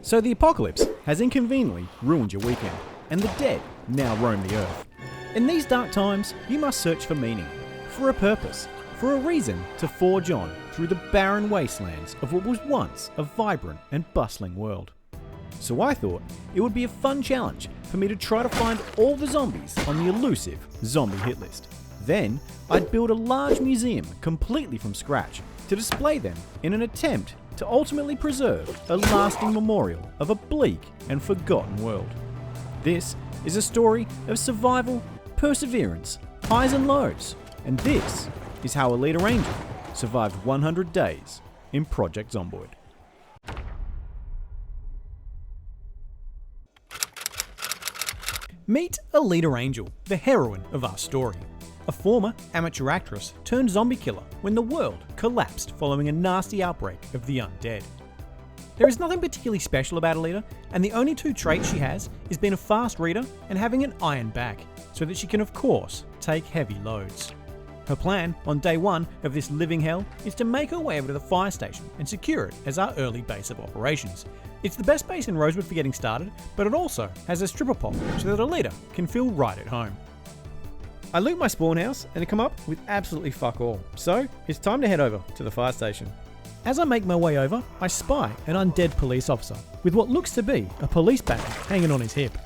So the apocalypse has inconveniently ruined your weekend, and the dead now roam the earth. In these dark times, you must search for meaning, for a purpose, for a reason to forge on through the barren wastelands of what was once a vibrant and bustling world. So I thought it would be a fun challenge for me to try to find all the zombies on the elusive zombie hit list. Then I'd build a large museum completely from scratch to display them in an attempt to ultimately preserve a lasting memorial of a bleak and forgotten world. This is a story of survival, perseverance, highs and lows, and this is how Alita Angel survived 100 days in Project Zomboid. Meet Alita Angel, the heroine of our story. A former amateur actress turned zombie killer when the world collapsed following a nasty outbreak of the undead. There is nothing particularly special about Alita, and the only two traits she has is being a fast reader and having an iron back, so that she can of course take heavy loads. Her plan on day one of this living hell is to make her way over to the fire station and secure it as our early base of operations. It's the best base in Rosewood for getting started, but it also has a stripper pole so that Alita can feel right at home. I loot my spawn house and come up with absolutely fuck all, so it's time to head over to the fire station. As I make my way over, I spy an undead police officer with what looks to be a police badge hanging on his hip.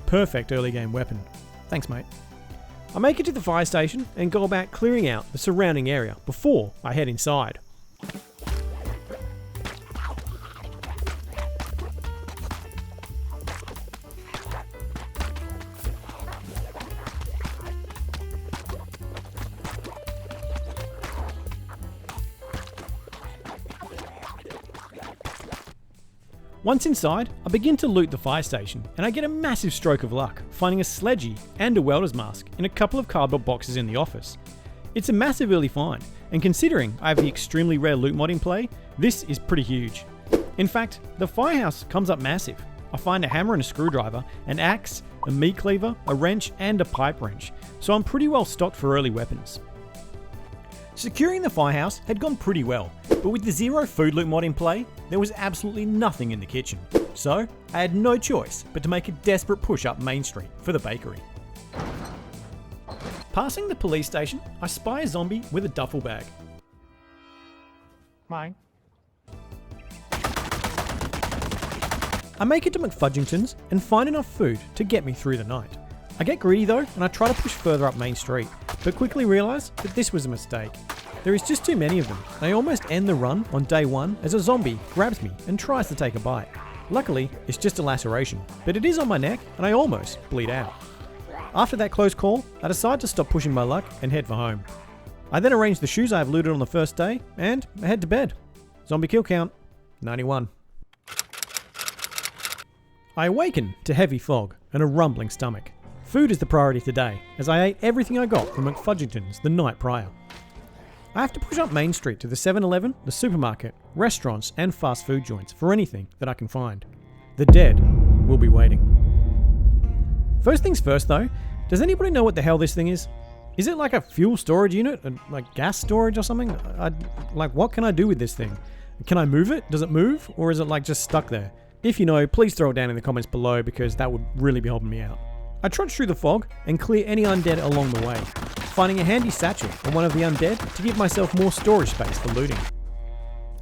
Perfect early game weapon. Thanks, mate. I make it to the fire station and go about clearing out the surrounding area before I head inside. Once inside, I begin to loot the fire station, and I get a massive stroke of luck, finding a sledgie and a welder's mask in a couple of cardboard boxes in the office. It's a massive early find, and considering I have the extremely rare loot mod in play, this is pretty huge. In fact, the firehouse comes up massive. I find a hammer and a screwdriver, an axe, a meat cleaver, a wrench, and a pipe wrench, so I'm pretty well stocked for early weapons. Securing the firehouse had gone pretty well, but with the zero food loot mod in play, there was absolutely nothing in the kitchen. So, I had no choice but to make a desperate push up Main Street for the bakery. Passing the police station, I spy a zombie with a duffel bag. Mine. I make it to McFudgington's and find enough food to get me through the night. I get greedy though, and I try to push further up Main Street, but quickly realise that this was a mistake. There is just too many of them. I almost end the run on day one as a zombie grabs me and tries to take a bite. Luckily, it's just a laceration, but it is on my neck and I almost bleed out. After that close call, I decide to stop pushing my luck and head for home. I then arrange the shoes I have looted on the first day and I head to bed. Zombie kill count, 91. I awaken to heavy fog and a rumbling stomach. Food is the priority today, as I ate everything I got from McFudgington's the night prior. I have to push up Main Street to the 7-Eleven, the supermarket, restaurants and fast food joints for anything that I can find. The dead will be waiting. First things first though, does anybody know what the hell this thing is? Is it like a fuel storage unit? Like gas storage or something? What can I do with this thing? Can I move it? Does it move? Or is it like just stuck there? If you know, please throw it down in the comments below because that would really be helping me out. I trudge through the fog and clear any undead along the way, finding a handy satchel on one of the undead to give myself more storage space for looting.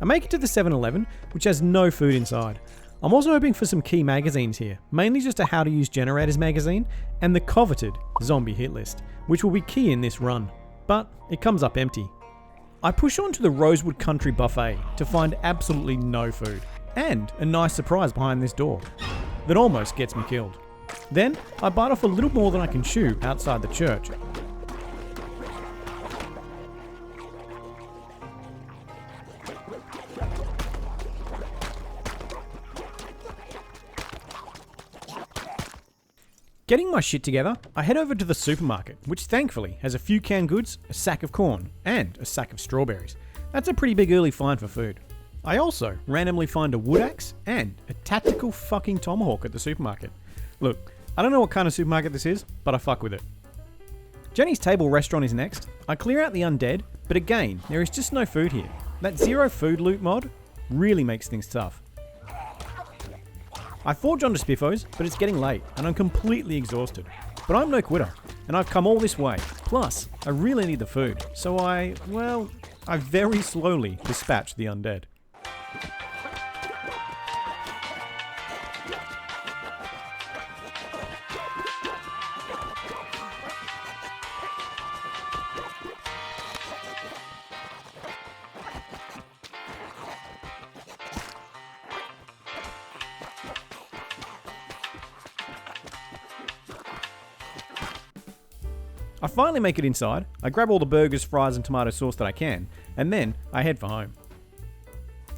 I make it to the 7-Eleven, which has no food inside. I'm also hoping for some key magazines here, mainly just a How to Use Generators magazine and the coveted zombie hit list, which will be key in this run, but it comes up empty. I push on to the Rosewood Country Buffet to find absolutely no food, and a nice surprise behind this door that almost gets me killed. Then, I bite off a little more than I can chew outside the church. Getting my shit together, I head over to the supermarket, which thankfully has a few canned goods, a sack of corn, and a sack of strawberries. That's a pretty big early find for food. I also randomly find a wood axe and a tactical fucking tomahawk at the supermarket. Look, I don't know what kind of supermarket this is, but I fuck with it. Jenny's Table restaurant is next. I clear out the undead, but again, there is just no food here. That zero food loot mod really makes things tough. I forge onto Spiffos, but it's getting late and I'm completely exhausted. But I'm no quitter, and I've come all this way. Plus, I really need the food, so I very slowly dispatch the undead. I finally make it inside, I grab all the burgers, fries and tomato sauce that I can, and then I head for home.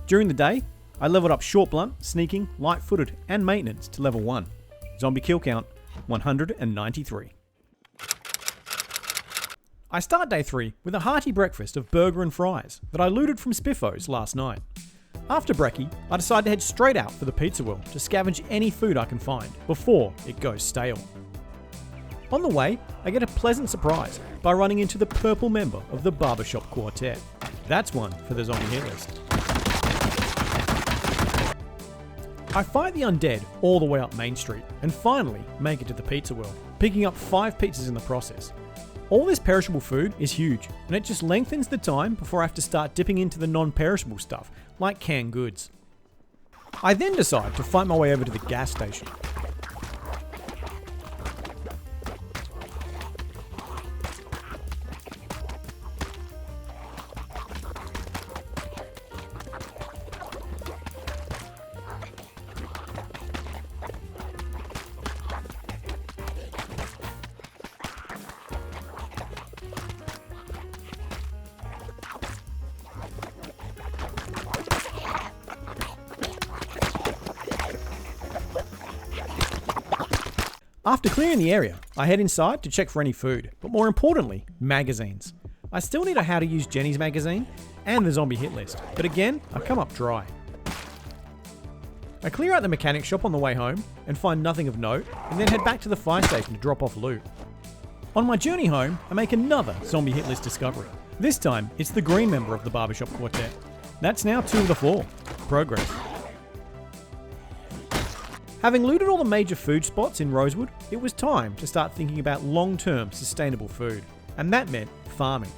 During the day, I leveled up short blunt, sneaking, light-footed and maintenance to level 1. Zombie kill count, 193. I start day 3 with a hearty breakfast of burger and fries that I looted from Spiffos last night. After brekkie, I decide to head straight out for the pizza wheel to scavenge any food I can find before it goes stale. On the way, I get a pleasant surprise by running into the purple member of the Barbershop Quartet. That's one for the zombie hit list. I fight the undead all the way up Main Street and finally make it to the pizza wheel, picking up 5 pizzas in the process. All this perishable food is huge, and it just lengthens the time before I have to start dipping into the non-perishable stuff, like canned goods. I then decide to fight my way over to the gas station. After clearing the area, I head inside to check for any food, but more importantly, magazines. I still need a How to Use Jenny's magazine and the zombie hit list, but again, I come up dry. I clear out the mechanic shop on the way home and find nothing of note, and then head back to the fire station to drop off loot. On my journey home, I make another zombie hit list discovery. This time, it's the green member of the Barbershop Quartet. That's now 2 of the 4. Progress. Having looted all the major food spots in Rosewood, it was time to start thinking about long-term sustainable food, and that meant farming.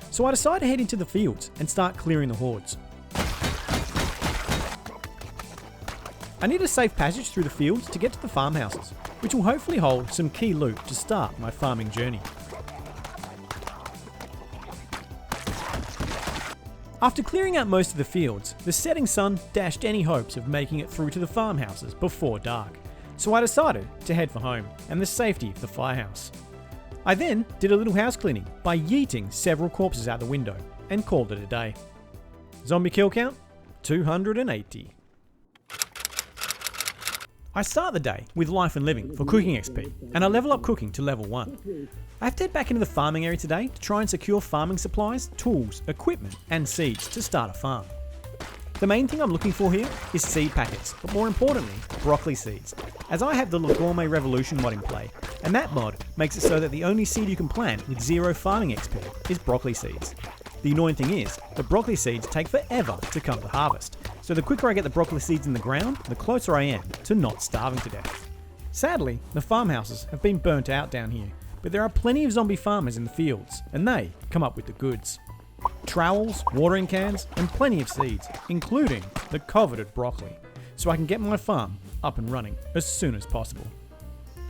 So I decided to head into the fields and start clearing the hordes. I need a safe passage through the fields to get to the farmhouses, which will hopefully hold some key loot to start my farming journey. After clearing out most of the fields, the setting sun dashed any hopes of making it through to the farmhouses before dark, so I decided to head for home and the safety of the firehouse. I then did a little house cleaning by yeeting several corpses out the window and called it a day. Zombie kill count? 280. I start the day with Life and Living for cooking XP, and I level up cooking to level 1. I have to head back into the farming area today to try and secure farming supplies, tools, equipment, and seeds to start a farm. The main thing I'm looking for here is seed packets, but more importantly, broccoli seeds, as I have the Le Gourmet Revolution mod in play, and that mod makes it so that the only seed you can plant with 0 farming XP is broccoli seeds. The annoying thing is, the broccoli seeds take forever to come to harvest, so the quicker I get the broccoli seeds in the ground, the closer I am to not starving to death. Sadly, the farmhouses have been burnt out down here, but there are plenty of zombie farmers in the fields, and they come up with the goods. Trowels, watering cans, and plenty of seeds, including the coveted broccoli, so I can get my farm up and running as soon as possible.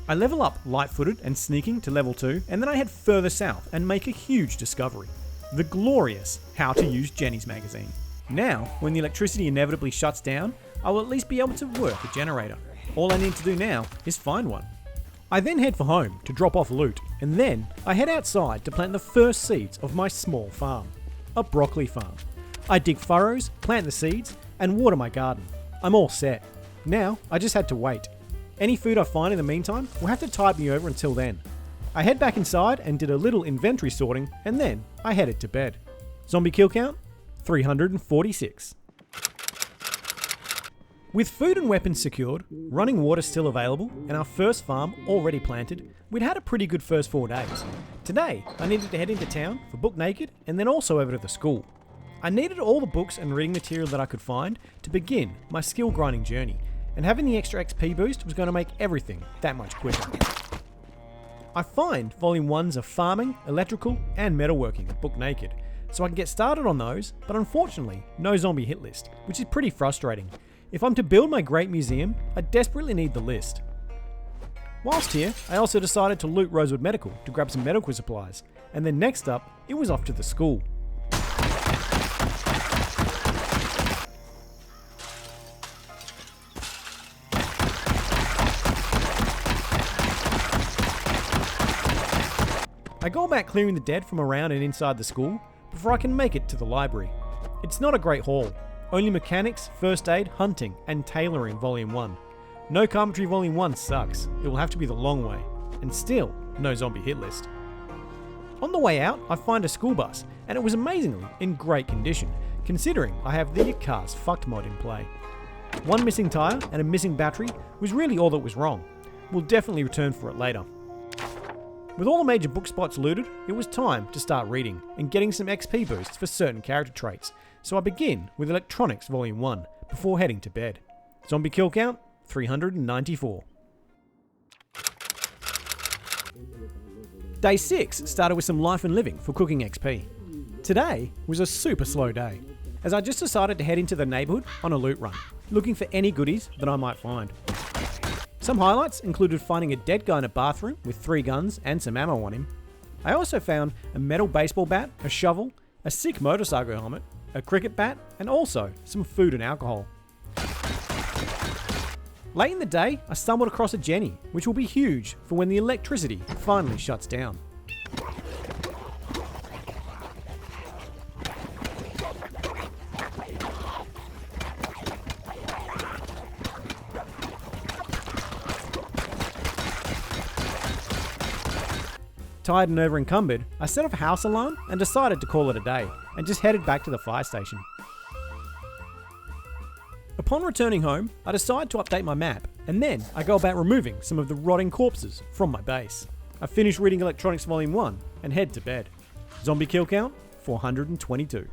I level up light-footed and sneaking to level 2, and then I head further south and make a huge discovery. The glorious How to Use Jenny's magazine. Now, when the electricity inevitably shuts down, I will at least be able to work a generator. All I need to do now is find one. I then head for home to drop off loot, and then I head outside to plant the first seeds of my small farm. A broccoli farm. I dig furrows, plant the seeds, and water my garden. I'm all set. Now, I just had to wait. Any food I find in the meantime will have to tide me over until then. I head back inside and did a little inventory sorting, and then I headed to bed. Zombie kill count? 346. With food and weapons secured, running water still available, and our first farm already planted, we'd had a pretty good first 4 days. Today, I needed to head into town for Book Naked and then also over to the school. I needed all the books and reading material that I could find to begin my skill grinding journey, and having the extra XP boost was going to make everything that much quicker. I find Volume 1s of Farming, Electrical, and Metalworking at Book Naked, so I can get started on those, but unfortunately, no zombie hit list, which is pretty frustrating. If I'm to build my great museum, I desperately need the list. Whilst here, I also decided to loot Rosewood Medical to grab some medical supplies, and then next up, it was off to the school. I go about clearing the dead from around and inside the school before I can make it to the library. It's not a great haul, only mechanics, first aid, hunting, and tailoring Volume 1. No Carpentry Volume 1 sucks, it will have to be the long way, and still no zombie hit list. On the way out, I find a school bus, and it was amazingly in great condition, considering I have the Car's Fucked mod in play. One missing tyre and a missing battery was really all that was wrong. We'll definitely return for it later. With all the major book spots looted, it was time to start reading and getting some XP boosts for certain character traits, so I begin with Electronics Volume 1 before heading to bed. Zombie kill count, 394. Day 6 started with some life and living for cooking XP. Today was a super slow day, as I just decided to head into the neighbourhood on a loot run, looking for any goodies that I might find. Some highlights included finding a dead guy in a bathroom with 3 guns and some ammo on him. I also found a metal baseball bat, a shovel, a sick motorcycle helmet, a cricket bat, and also some food and alcohol. Late in the day, I stumbled across a Jenny, which will be huge for when the electricity finally shuts down. Tired and over-encumbered, I set off a house alarm and decided to call it a day, and just headed back to the fire station. Upon returning home, I decide to update my map, and then I go about removing some of the rotting corpses from my base. I finish reading Electronics Volume 1 and head to bed. Zombie kill count, 422.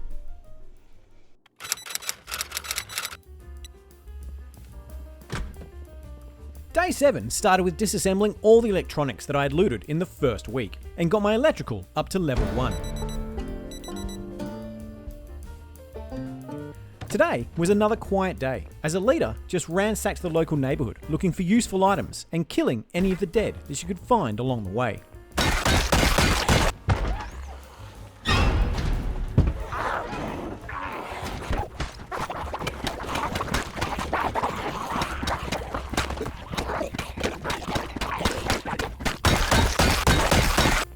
Day 7 started with disassembling all the electronics that I had looted in the first week, and got my electrical up to level 1. Today was another quiet day, as Alita just ransacked the local neighbourhood looking for useful items and killing any of the dead that she could find along the way.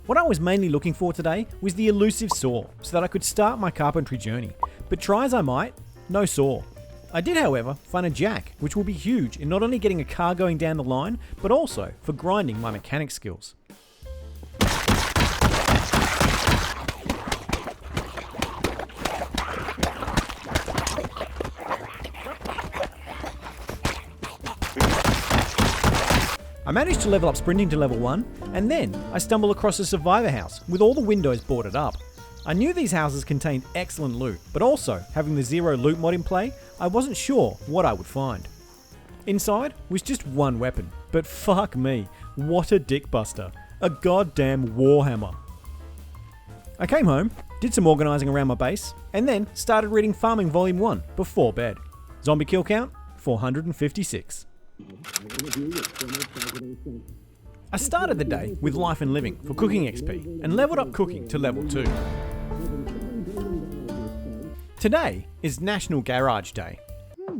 What I was mainly looking for today was the elusive saw, so that I could start my carpentry journey, but try as I might, no saw. I did, however, find a jack, which will be huge in not only getting a car going down the line, but also for grinding my mechanic skills. I managed to level up sprinting to level 1, and then I stumbled across a survivor house with all the windows boarded up. I knew these houses contained excellent loot, but also, having the zero loot mod in play, I wasn't sure what I would find. Inside was just one weapon, but fuck me, what a dickbuster. A goddamn warhammer. I came home, did some organising around my base, and then started reading Farming Volume 1 before bed. Zombie kill count, 456. I started the day with Life and Living for cooking XP and leveled up cooking to level 2. Today is National Garage Day. I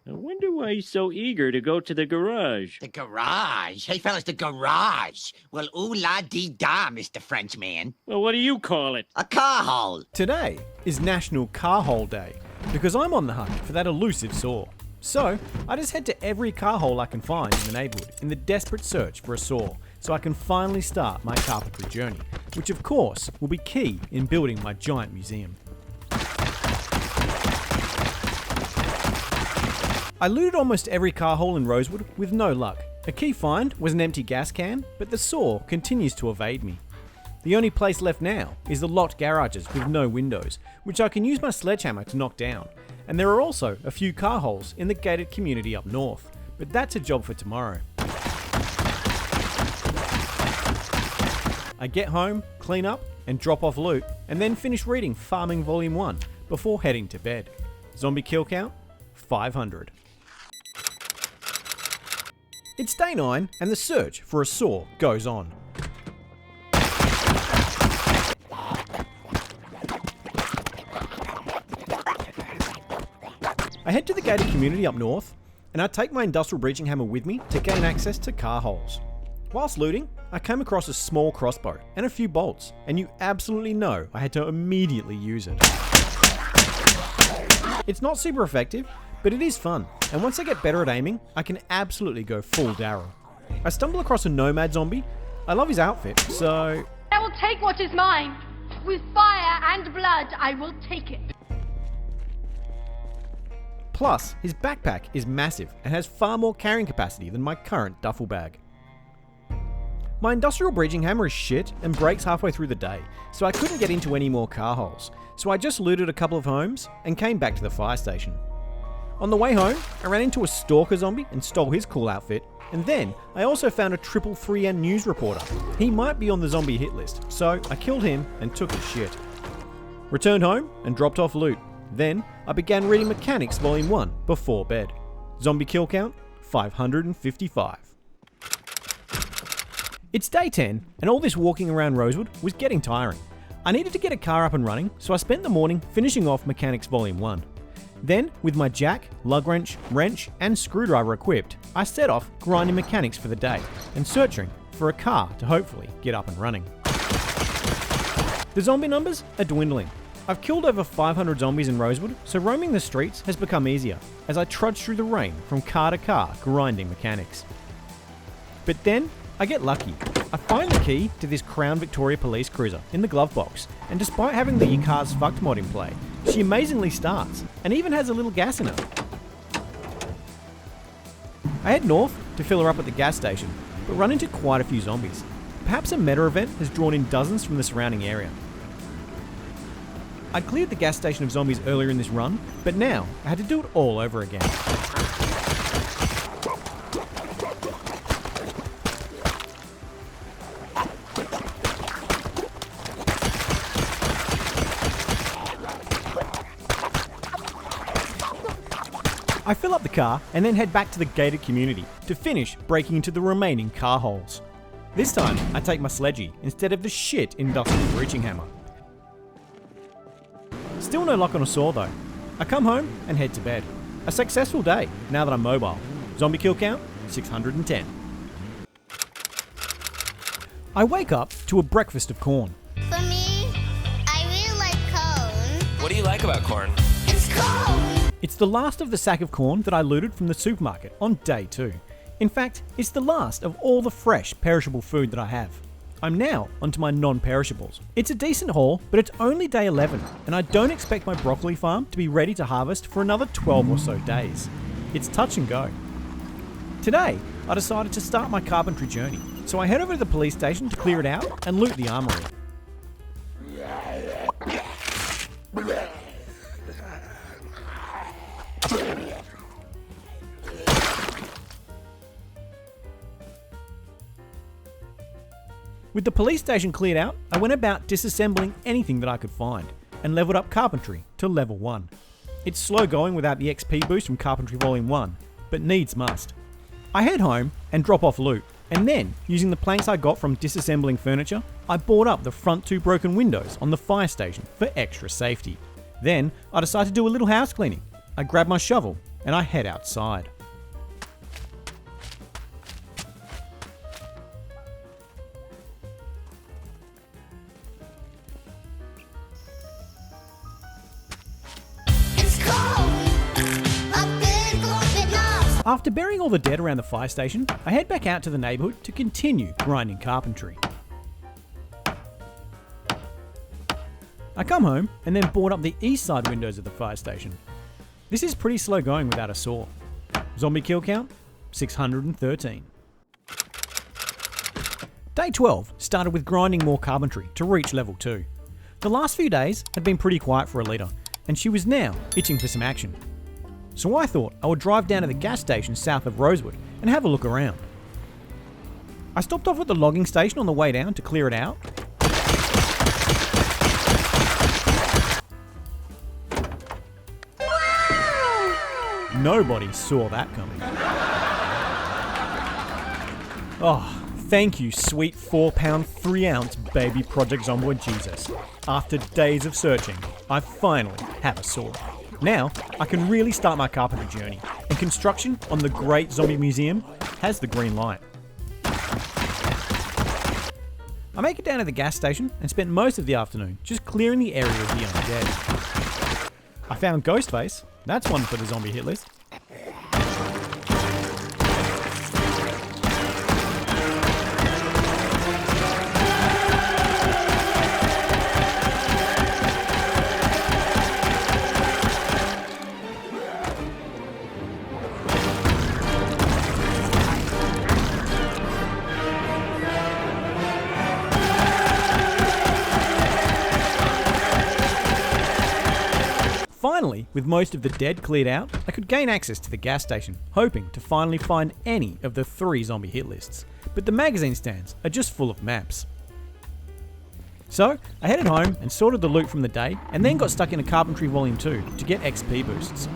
wonder why he's so eager to go to the garage. The garage? Hey, fellas, the garage. Well, ooh-la-dee-da, Mr. Frenchman. Well, what do you call it? A car hole. Today is National Car Hole Day because I'm on the hunt for that elusive saw. So, I just head to every car hole I can find in the neighbourhood in the desperate search for a saw, so I can finally start my carpentry journey, which of course will be key in building my giant museum. I looted almost every car hole in Rosewood with no luck. A key find was an empty gas can, but the saw continues to evade me. The only place left now is the locked garages with no windows, which I can use my sledgehammer to knock down. And there are also a few car holes in the gated community up north, but that's a job for tomorrow. I get home, clean up, and drop off loot, and then finish reading Farming Volume 1 before heading to bed. Zombie kill count, 500. It's day 9, and the search for a saw goes on. I head to the gated community up north, and I take my industrial breaching hammer with me to gain access to car holes. Whilst looting, I came across a small crossbow and a few bolts, and you absolutely know I had to immediately use it. It's not super effective, but it is fun, and once I get better at aiming, I can absolutely go full Daryl. I stumble across a nomad zombie. I love his outfit, so I will take what is mine. With fire and blood, I will take it. plus his backpack is massive and has far more carrying capacity than my current duffel bag. My industrial breaching hammer is shit and breaks halfway through the day, so I couldn't get into any more car holes, so I just looted a couple of homes and came back to the fire station. On the way home, I ran into a stalker zombie and stole his cool outfit, and then I also found a 333N news reporter. He might be on the zombie hit list, so I killed him and took his shit. Returned home and dropped off loot. Then I began reading Mechanics Volume 1 before bed. Zombie kill count, 555. It's day 10, and all this walking around Rosewood was getting tiring. I needed to get a car up and running, so I spent the morning finishing off Mechanics Volume 1. Then, with my jack, lug wrench, and screwdriver equipped, I set off grinding mechanics for the day and searching for a car to hopefully get up and running. The zombie numbers are dwindling. I've killed over 500 zombies in Rosewood, so roaming the streets has become easier as I trudge through the rain from car to car grinding mechanics. But then, I get lucky. I find the key to this Crown Victoria police cruiser in the glove box, and despite having the Your Car's Fucked mod in play, she amazingly starts, and even has a little gas in her. I head north to fill her up at the gas station, but run into quite a few zombies. Perhaps a meta event has drawn in dozens from the surrounding area. I cleared the gas station of zombies earlier in this run, but now I had to do it all over again. I fill up the car and then head back to the gated community to finish breaking into the remaining car holes. This time, I take my sledgy instead of the shit industrial breaching hammer. Still no luck on a saw though. I come home and head to bed. A successful day now that I'm mobile. Zombie kill count, 610. I wake up to a breakfast of corn. For me, I really like corn. What do you like about corn? It's corn! It's the last of the sack of corn that I looted from the supermarket on day 2. In fact, it's the last of all the fresh, perishable food that I have. I'm now onto my non-perishables. It's a decent haul, but it's only day 11, and I don't expect my broccoli farm to be ready to harvest for another 12 or so days. It's touch and go. Today, I decided to start my carpentry journey, so I head over to the police station to clear it out and loot the armory. With the police station cleared out, I went about disassembling anything that I could find, and leveled up carpentry to level 1. It's slow going without the XP boost from Carpentry Volume 1, but needs must. I head home and drop off loot, and then, using the planks I got from disassembling furniture, I board up the front 2 broken windows on the fire station for extra safety. Then, I decide to do a little house cleaning. I grab my shovel, and I head outside. After burying all the dead around the fire station, I head back out to the neighbourhood to continue grinding carpentry. I come home and then board up the east side windows of the fire station. This is pretty slow going without a saw. Zombie kill count, 613. Day 12 started with grinding more carpentry to reach level 2. The last few days had been pretty quiet for Alita, and she was now itching for some action. so I thought I would drive down to the gas station south of Rosewood and have a look around. I stopped off at the logging station on the way down to clear it out. Nobody saw that coming. Oh, thank you, sweet 4-pound, 3-ounce baby Project Zomboid Jesus. After days of searching, I finally have a saw. Now, I can really start my carpentry journey, and construction on the Great Zombie Museum has the green light. I make it down to the gas station and spent most of the afternoon just clearing the area of the undead. I found Ghostface. That's one for the zombie hit list. Finally, with most of the dead cleared out, I could gain access to the gas station, hoping to finally find any of the 3 zombie hit lists. But the magazine stands are just full of maps. So, I headed home and sorted the loot from the day, and then got stuck into Carpentry Volume 2 to get XP boosts.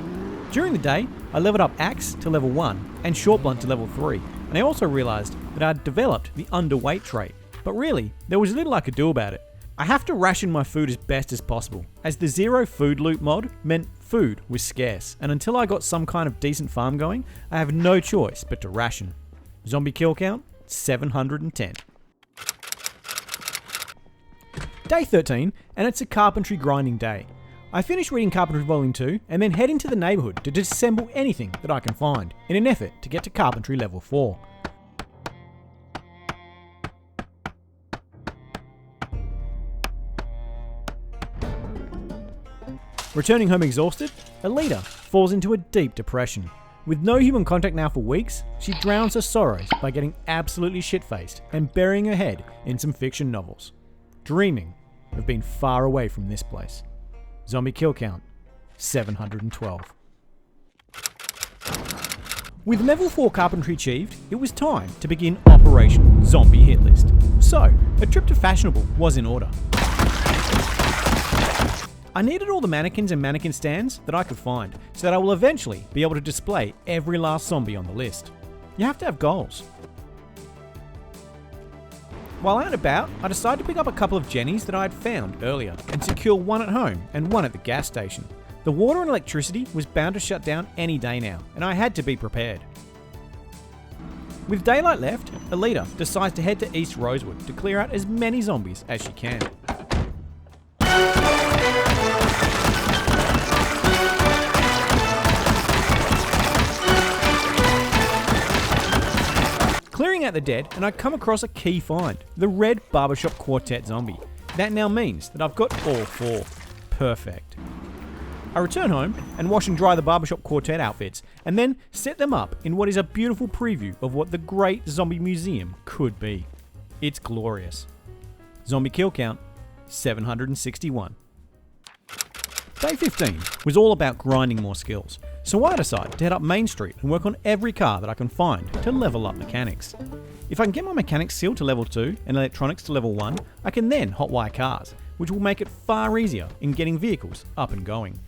During the day, I leveled up Axe to level 1 and Short Blunt to level 3, and I also realised that I'd developed the underweight trait. But really, there was little I could do about it. I have to ration my food as best as possible, as the zero food loot mod meant food was scarce, and until I got some kind of decent farm going, I have no choice but to ration. Zombie kill count, 710. Day 13, and it's a carpentry grinding day. I finish reading Carpentry Volume 2, and then head into the neighbourhood to disassemble anything that I can find, in an effort to get to Carpentry Level 4. Returning home exhausted, Alita falls into a deep depression. With no human contact now for weeks, she drowns her sorrows by getting absolutely shit-faced and burying her head in some fiction novels, dreaming of being far away from this place. Zombie kill count, 712. With level 4 carpentry achieved, it was time to begin Operation Zombie Hit List. So, a trip to Fashionable was in order. I needed all the mannequins and mannequin stands that I could find, so that I will eventually be able to display every last zombie on the list. You have to have goals. While out and about, I decided to pick up a couple of jennies that I had found earlier, and secure one at home and one at the gas station. The water and electricity was bound to shut down any day now, and I had to be prepared. With daylight left, Alita decides to head to East Rosewood to clear out as many zombies as she can. Clearing out the dead, and I come across a key find, the Red Barbershop Quartet zombie. That now means that I've got all 4. Perfect. I return home and wash and dry the Barbershop Quartet outfits, and then set them up in what is a beautiful preview of what the Great Zombie Museum could be. It's glorious. Zombie kill count, 761. Day 15 was all about grinding more skills, so I decided to head up Main Street and work on every car that I can find to level up mechanics. If I can get my mechanics skill to level 2 and electronics to level 1, I can then hotwire cars, which will make it far easier in getting vehicles up and going.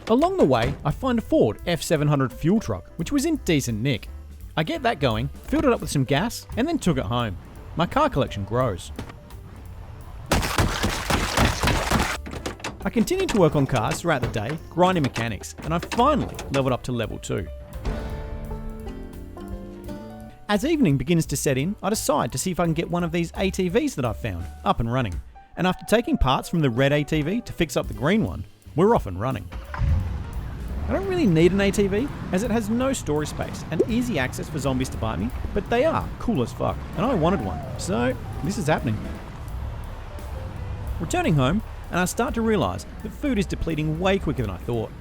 Along the way, I find a Ford F700 fuel truck, which was in decent nick. I get that going, filled it up with some gas, and then took it home. My car collection grows. I continued to work on cars throughout the day, grinding mechanics, and I finally leveled up to level 2. As evening begins to set in, I decide to see if I can get one of these ATVs that I've found up and running. And after taking parts from the red ATV to fix up the green one, we're off and running. I don't really need an ATV, as it has no storage space and easy access for zombies to bite me, but they are cool as fuck, and I wanted one, so this is happening. Returning home, and I start to realise that food is depleting way quicker than I thought.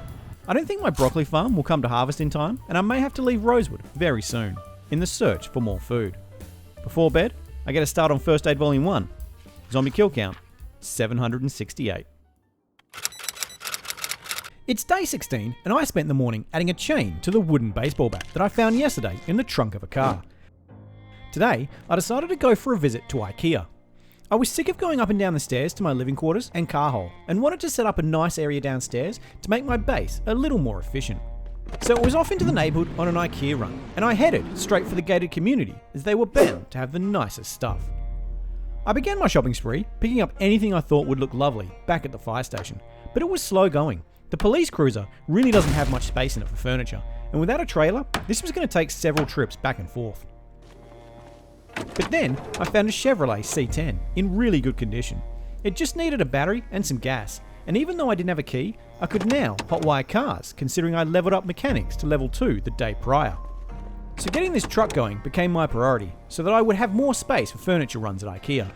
I don't think my broccoli farm will come to harvest in time, and I may have to leave Rosewood very soon, in the search for more food. Before bed, I get a start on First Aid Volume 1. Zombie kill count, 768. It's day 16 and I spent the morning adding a chain to the wooden baseball bat that I found yesterday in the trunk of a car. Today, I decided to go for a visit to IKEA. I was sick of going up and down the stairs to my living quarters and car hole and wanted to set up a nice area downstairs to make my base a little more efficient. So I was off into the neighbourhood on an IKEA run and I headed straight for the gated community as they were bound to have the nicest stuff. I began my shopping spree, picking up anything I thought would look lovely back at the fire station, but it was slow going. The police cruiser really doesn't have much space in it for furniture, and without a trailer, this was going to take several trips back and forth. But then, I found a Chevrolet C10 in really good condition. It just needed a battery and some gas, and even though I didn't have a key, I could now hotwire cars considering I leveled up mechanics to level 2 the day prior. So getting this truck going became my priority, so that I would have more space for furniture runs at IKEA.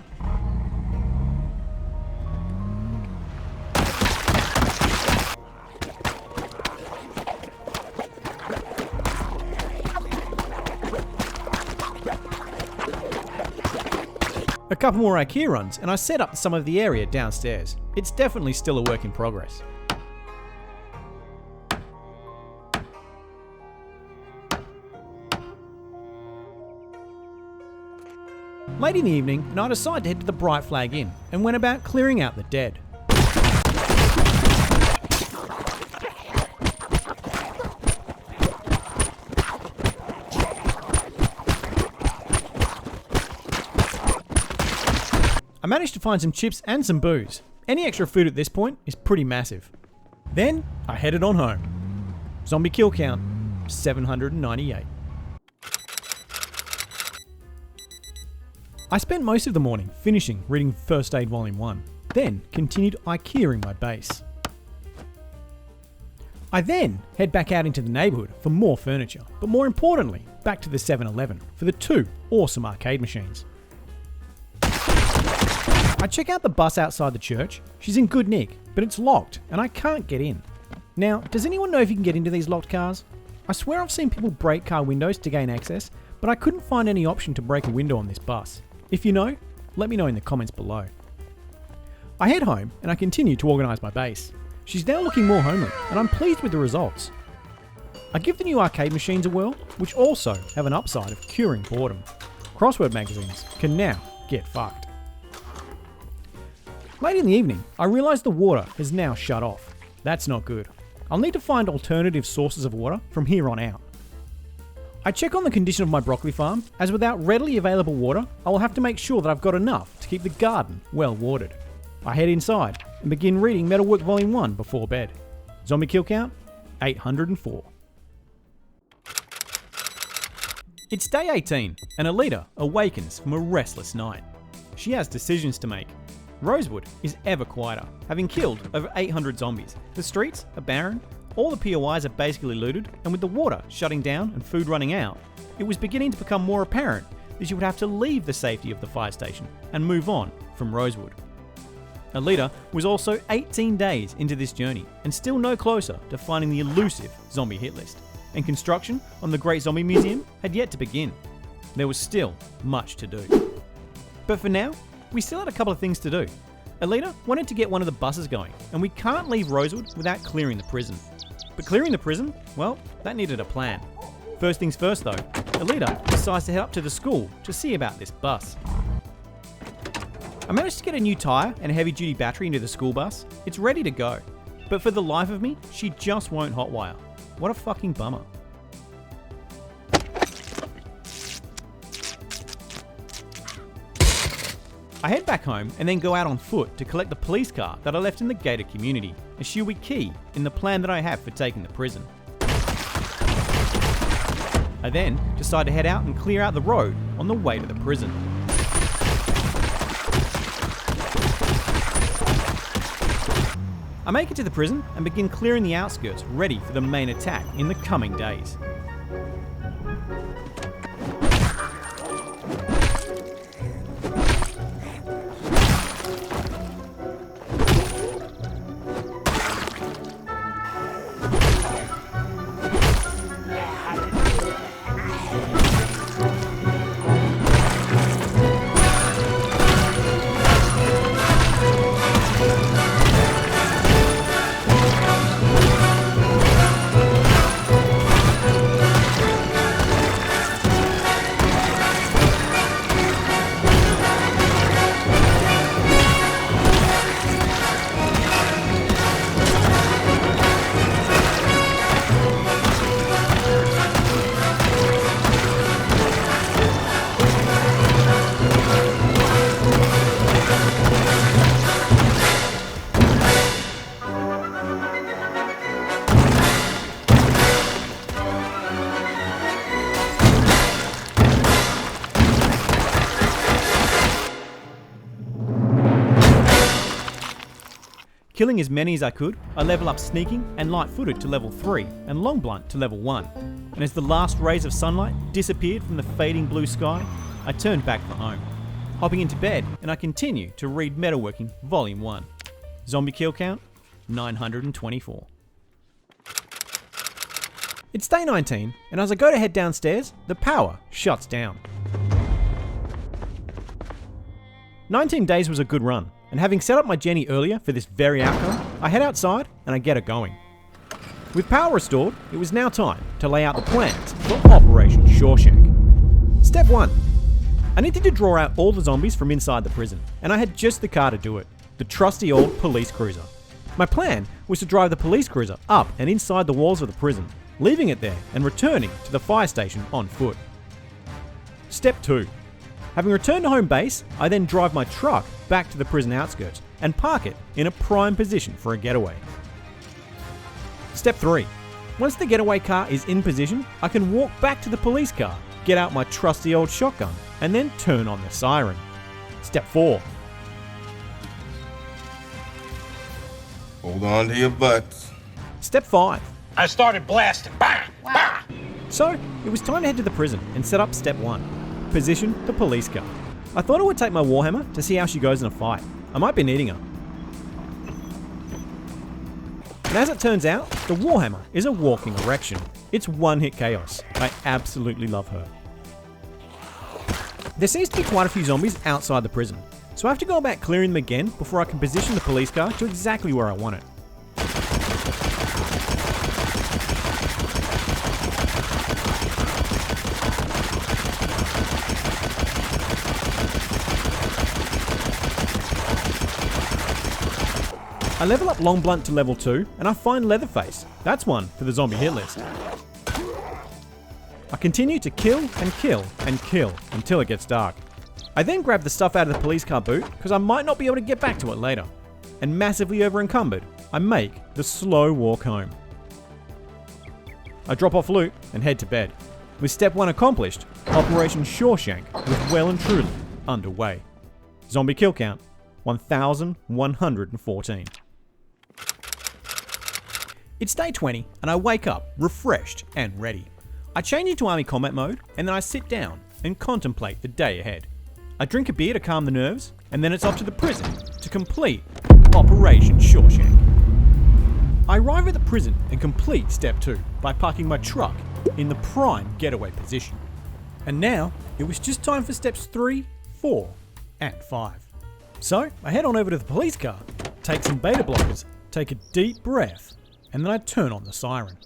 A couple more IKEA runs and I set up some of the area downstairs. It's definitely still a work in progress. Late in the evening, and I decided to head to the Bright Flag Inn and went about clearing out the dead. I managed to find some chips and some booze. Any extra food at this point is pretty massive. Then I headed on home. Zombie kill count, 798. I spent most of the morning finishing reading First Aid Volume 1, then continued IKEAing my base. I then head back out into the neighbourhood for more furniture, but more importantly, back to the 7-Eleven for the 2 awesome arcade machines. I check out the bus outside the church. She's in good nick, but it's locked and I can't get in. Now, does anyone know if you can get into these locked cars? I swear I've seen people break car windows to gain access, but I couldn't find any option to break a window on this bus. If you know, let me know in the comments below. I head home and I continue to organise my base. She's now looking more homely and I'm pleased with the results. I give the new arcade machines a whirl, which also have an upside of curing boredom. Crossword magazines can now get fucked. Late in the evening, I realise the water has now shut off. That's not good. I'll need to find alternative sources of water from here on out. I check on the condition of my broccoli farm, as without readily available water, I will have to make sure that I've got enough to keep the garden well watered. I head inside and begin reading Metalwork Volume 1 before bed. Zombie kill count, 804. It's day 18, and Alita awakens from a restless night. She has decisions to make. Rosewood is ever quieter, having killed over 800 zombies. The streets are barren, all the POIs are basically looted, and with the water shutting down and food running out, it was beginning to become more apparent that she would have to leave the safety of the fire station and move on from Rosewood. Alita was also 18 days into this journey and still no closer to finding the elusive zombie hit list, and construction on the Great Zombie Museum had yet to begin. There was still much to do. But for now, we still had a couple of things to do. Alita wanted to get one of the buses going, and we can't leave Rosewood without clearing the prison. But clearing the prison, well, that needed a plan. First things first though, Alita decides to head up to the school to see about this bus. I managed to get a new tyre and a heavy duty battery into the school bus. It's ready to go. But for the life of me, she just won't hotwire. What a fucking bummer. I head back home and then go out on foot to collect the police car that I left in the gated community, as she'll be key in the plan that I have for taking the prison. I then decide to head out and clear out the road on the way to the prison. I make it to the prison and begin clearing the outskirts ready for the main attack in the coming days. Killing as many as I could, I level up sneaking and light-footed to level 3 and long blunt to level 1. And as the last rays of sunlight disappeared from the fading blue sky, I turned back for home. Hopping into bed, and I continue to read Metalworking Volume 1. Zombie kill count, 924. It's day 19, and as I go to head downstairs, the power shuts down. 19 days was a good run, and having set up my Jenny earlier for this very outcome, I head outside and I get it going. With power restored, it was now time to lay out the plans for Operation Shawshank. Step 1. I needed to draw out all the zombies from inside the prison, and I had just the car to do it, the trusty old police cruiser. My plan was to drive the police cruiser up and inside the walls of the prison, leaving it there and returning to the fire station on foot. Step 2. Having returned to home base, I then drive my truck back to the prison outskirts and park it in a prime position for a getaway. Step 3. Once the getaway car is in position, I can walk back to the police car, get out my trusty old shotgun, and then turn on the siren. Step 4. Hold on to your butts. Step 5. I started blasting. Bah! Bah! So, it was time to head to the prison and set up step 1. Position the police car. I thought I would take my warhammer to see how she goes in a fight. I might be needing her. And as it turns out, the warhammer is a walking erection. It's one-hit chaos. I absolutely love her. There seems to be quite a few zombies outside the prison, so I have to go about clearing them again before I can position the police car to exactly where I want it. I level up Long Blunt to level 2 and I find Leatherface. That's one for the zombie hit list. I continue to kill and kill and kill until it gets dark. I then grab the stuff out of the police car boot because I might not be able to get back to it later. And massively over encumbered, I make the slow walk home. I drop off loot and head to bed. With step 1 accomplished, Operation Shawshank was well and truly underway. Zombie kill count, 1,114. It's day 20 and I wake up refreshed and ready. I change into army combat mode and then I sit down and contemplate the day ahead. I drink a beer to calm the nerves and then it's off to the prison to complete Operation Shawshank. I arrive at the prison and complete step 2 by parking my truck in the prime getaway position. And now it was just time for steps 3, 4 and 5. So I head on over to the police car, take some beta blockers, take a deep breath, and then I turn on the siren.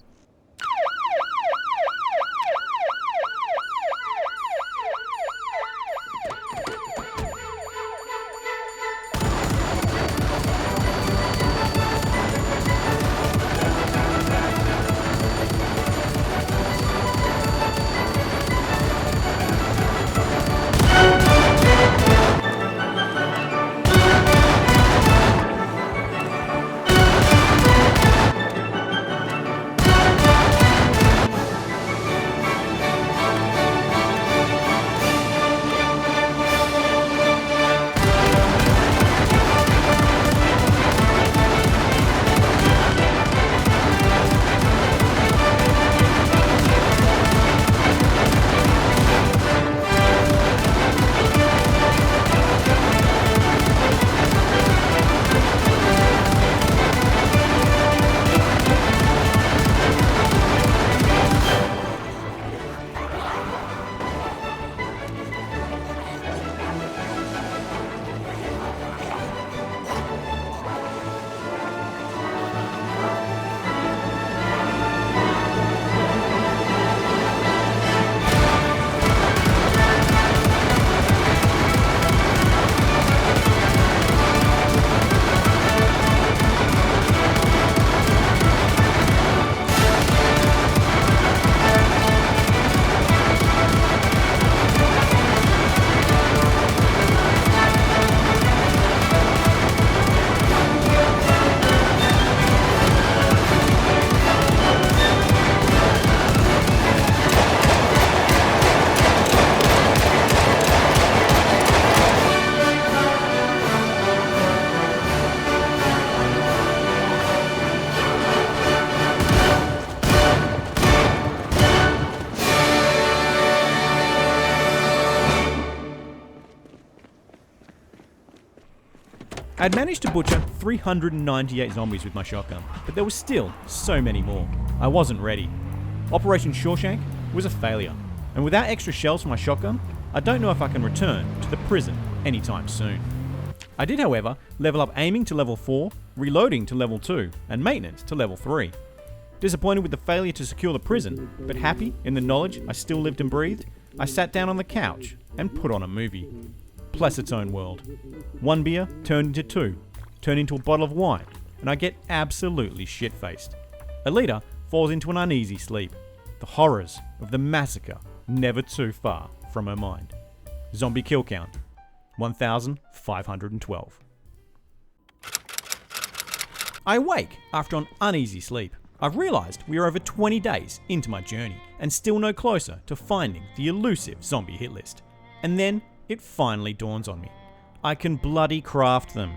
I'd managed to butcher 398 zombies with my shotgun, but there was still so many more. I wasn't ready. Operation Shawshank was a failure, and without extra shells for my shotgun, I don't know if I can return to the prison anytime soon. I did, however, level up aiming to level 4, reloading to level 2, and maintenance to level 3. Disappointed with the failure to secure the prison, but happy in the knowledge I still lived and breathed, I sat down on the couch and put on a movie. Plus its own world. One beer turned into two, turned into a bottle of wine, and I get absolutely shit-faced. Alita falls into an uneasy sleep. The horrors of the massacre never too far from her mind. Zombie kill count, 1,512. I awake after an uneasy sleep. I've realised we are over 20 days into my journey and still no closer to finding the elusive zombie hit list. And then it finally dawns on me. I can bloody craft them.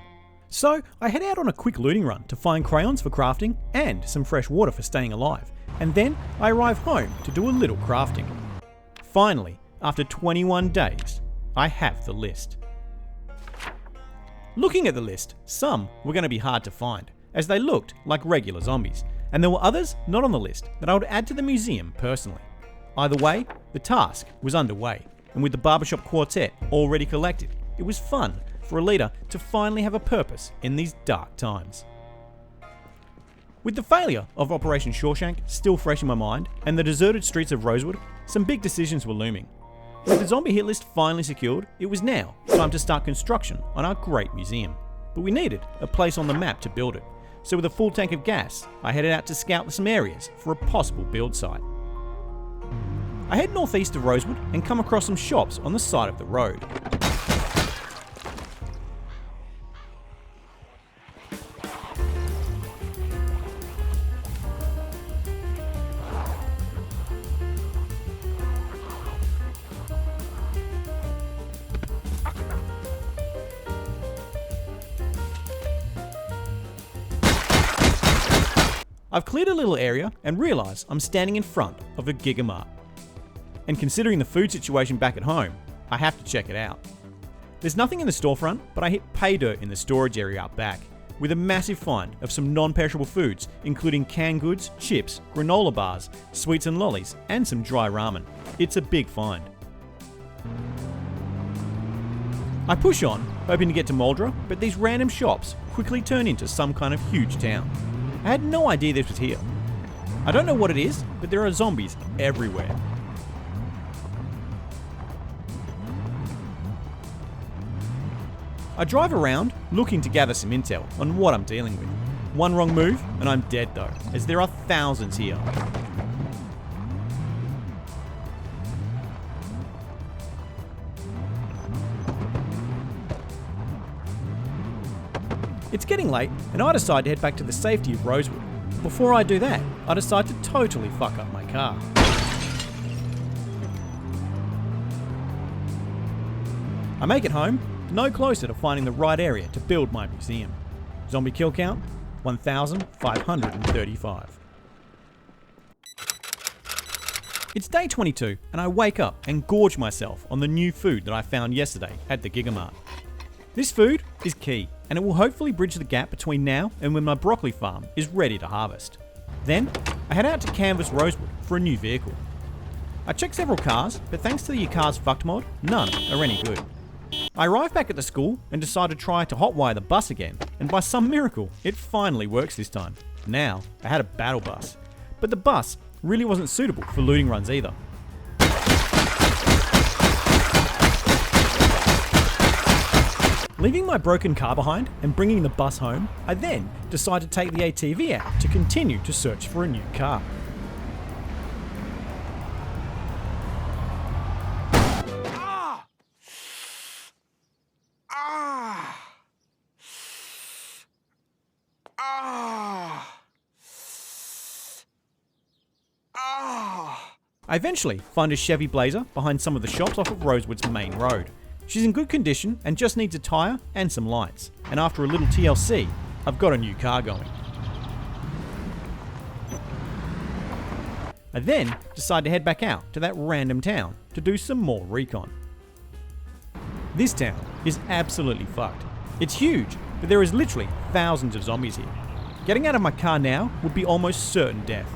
So I head out on a quick looting run to find crayons for crafting and some fresh water for staying alive. And then I arrive home to do a little crafting. Finally, after 21 days, I have the list. Looking at the list, some were going to be hard to find, as they looked like regular zombies, and there were others not on the list that I would add to the museum personally. Either way, the task was underway, and with the barbershop quartet already collected, it was fun for Alita to finally have a purpose in these dark times. With the failure of Operation Shawshank still fresh in my mind, and the deserted streets of Rosewood, some big decisions were looming. With the zombie hit list finally secured, it was now time to start construction on our great museum. But we needed a place on the map to build it, so with a full tank of gas, I headed out to scout some areas for a possible build site. I head northeast of Rosewood and come across some shops on the side of the road. I've cleared a little area and realise I'm standing in front of a Gigamart. And considering the food situation back at home, I have to check it out. There's nothing in the storefront, but I hit pay dirt in the storage area out back, with a massive find of some non-perishable foods, including canned goods, chips, granola bars, sweets and lollies, and some dry ramen. It's a big find. I push on, hoping to get to Muldra, but these random shops quickly turn into some kind of huge town. I had no idea this was here. I don't know what it is, but there are zombies everywhere. I drive around, looking to gather some intel on what I'm dealing with. One wrong move, and I'm dead though, as there are thousands here. It's getting late, and I decide to head back to the safety of Rosewood. Before I do that, I decide to totally fuck up my car. I make it home, no closer to finding the right area to build my museum. Zombie kill count, 1,535. It's day 22, and I wake up and gorge myself on the new food that I found yesterday at the Gigamart. This food is key, and it will hopefully bridge the gap between now and when my broccoli farm is ready to harvest. Then, I head out to canvass Rosewood for a new vehicle. I check several cars, but thanks to the Your Car's Fucked mod, none are any good. I arrive back at the school and decide to try to hotwire the bus again, and by some miracle, it finally works this time. Now, I had a battle bus, but the bus really wasn't suitable for looting runs either. Leaving my broken car behind and bringing the bus home, I then decide to take the ATV out to continue to search for a new car. I eventually find a Chevy Blazer behind some of the shops off of Rosewood's main road. She's in good condition and just needs a tyre and some lights. And after a little TLC, I've got a new car going. I then decide to head back out to that random town to do some more recon. This town is absolutely fucked. It's huge, but there is literally thousands of zombies here. Getting out of my car now would be almost certain death.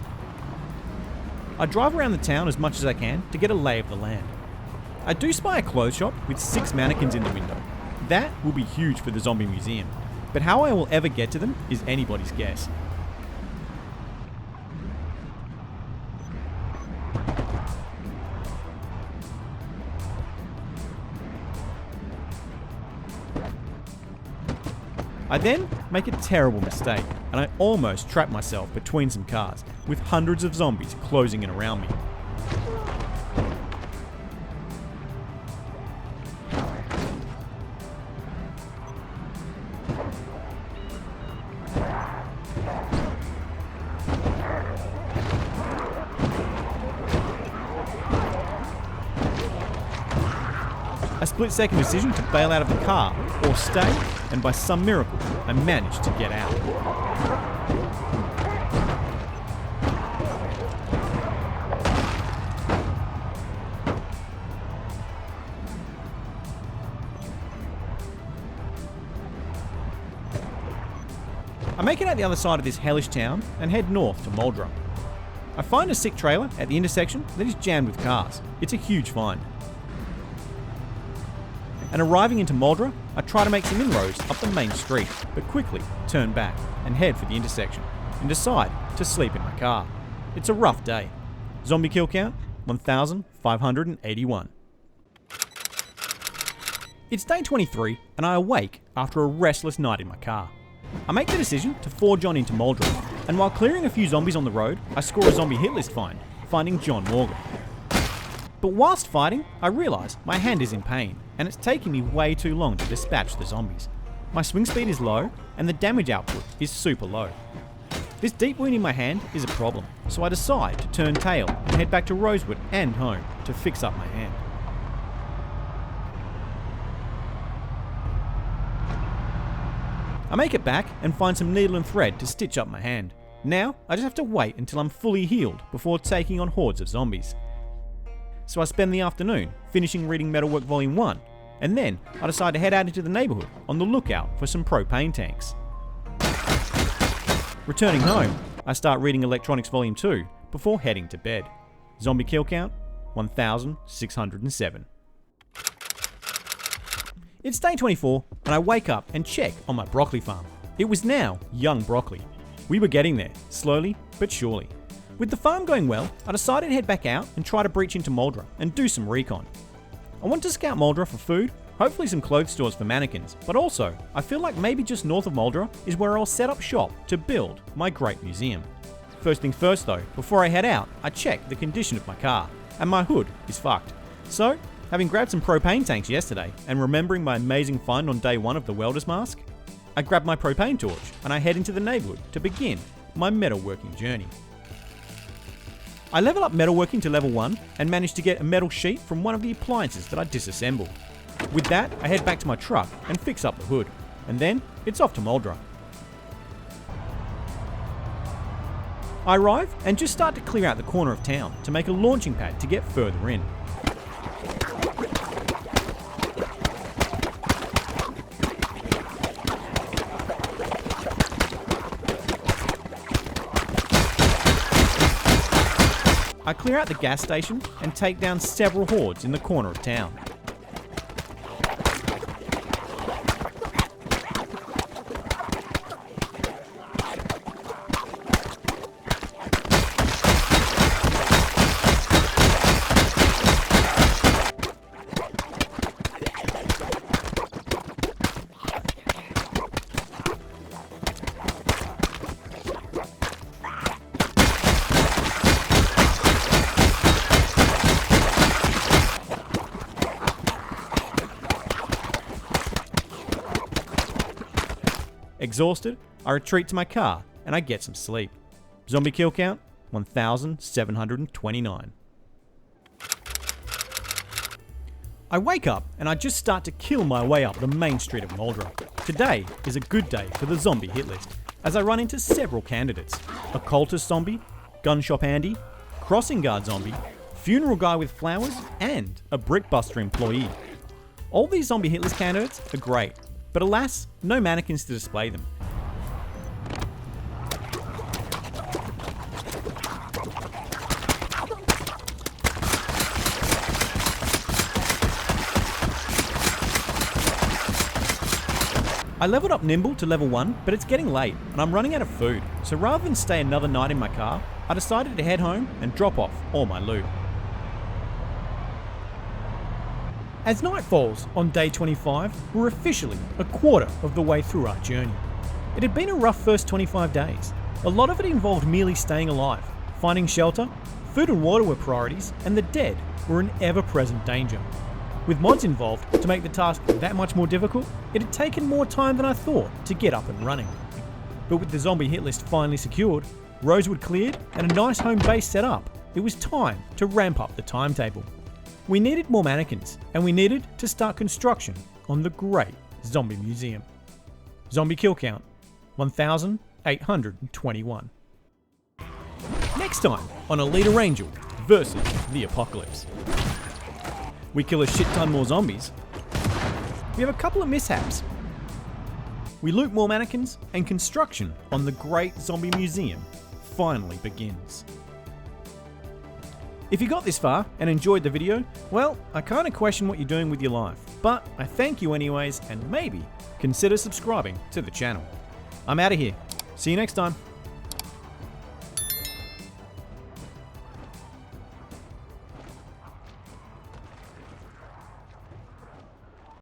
I drive around the town as much as I can to get a lay of the land. I do spy a clothes shop with 6 mannequins in the window. That will be huge for the zombie museum, but how I will ever get to them is anybody's guess. I then make a terrible mistake, and I almost trap myself between some cars, with hundreds of zombies closing in around me. A split-second decision to bail out of the car or stay, and by some miracle, I managed to get out. I make it out the other side of this hellish town and head north to Muldra. I find a sick trailer at the intersection that is jammed with cars. It's a huge find. And arriving into Muldra, I try to make some inroads up the main street, but quickly turn back and head for the intersection and decide to sleep in my car. It's a rough day. Zombie kill count, 1,581. It's day 23 and I awake after a restless night in my car. I make the decision to forge on into Muldra, and while clearing a few zombies on the road, I score a zombie hit list find, finding John Morgan. But whilst fighting, I realise my hand is in pain, and it's taking me way too long to dispatch the zombies. My swing speed is low, and the damage output is super low. This deep wound in my hand is a problem, so I decide to turn tail and head back to Rosewood and home to fix up my hand. I make it back and find some needle and thread to stitch up my hand. Now, I just have to wait until I'm fully healed before taking on hordes of zombies. So I spend the afternoon finishing reading Metalwork Volume 1, and then I decide to head out into the neighbourhood on the lookout for some propane tanks. Returning home, I start reading Electronics Volume 2 before heading to bed. Zombie kill count, 1,607. It's day 24, and I wake up and check on my broccoli farm. It was now young broccoli. We were getting there, slowly but surely. With the farm going well, I decided to head back out and try to breach into Muldra and do some recon. I want to scout Muldra for food, hopefully some clothes stores for mannequins, but also, I feel like maybe just north of Muldra is where I'll set up shop to build my great museum. First thing first though, before I head out, I check the condition of my car, and my hood is fucked. So, having grabbed some propane tanks yesterday, and remembering my amazing find on day 1 of the welder's mask, I grab my propane torch and I head into the neighbourhood to begin my metalworking journey. I level up metalworking to level 1 and manage to get a metal sheet from one of the appliances that I disassembled. With that, I head back to my truck and fix up the hood, and then it's off to Muldra. I arrive and just start to clear out the corner of town to make a launching pad to get further in. I clear out the gas station and take down several hordes in the corner of town. Exhausted, I retreat to my car and I get some sleep. Zombie kill count, 1,729. I wake up and I just start to kill my way up the main street of Muldra. Today is a good day for the zombie hit list, as I run into several candidates. A cultist zombie, gun shop Andy, crossing guard zombie, funeral guy with flowers, and a brickbuster employee. All these zombie hit list candidates are great, but alas, no mannequins to display them. I leveled up Nimble to level 1, but it's getting late and I'm running out of food, so rather than stay another night in my car, I decided to head home and drop off all my loot. As night falls on day 25, we're officially a quarter of the way through our journey. It had been a rough first 25 days. A lot of it involved merely staying alive, finding shelter, food and water were priorities, and the dead were an ever-present danger. With mods involved to make the task that much more difficult, it had taken more time than I thought to get up and running. But with the zombie hit list finally secured, Rosewood cleared, and a nice home base set up, it was time to ramp up the timetable. We needed more mannequins, and we needed to start construction on the Great Zombie Museum. Zombie kill count, 1,821. Next time on Alita Angel versus the Apocalypse. We kill a shit ton more zombies. We have a couple of mishaps. We loot more mannequins, and construction on the Great Zombie Museum finally begins. If you got this far and enjoyed the video, well, I kinda question what you're doing with your life, but I thank you anyways, and maybe consider subscribing to the channel. I'm out of here. See you next time.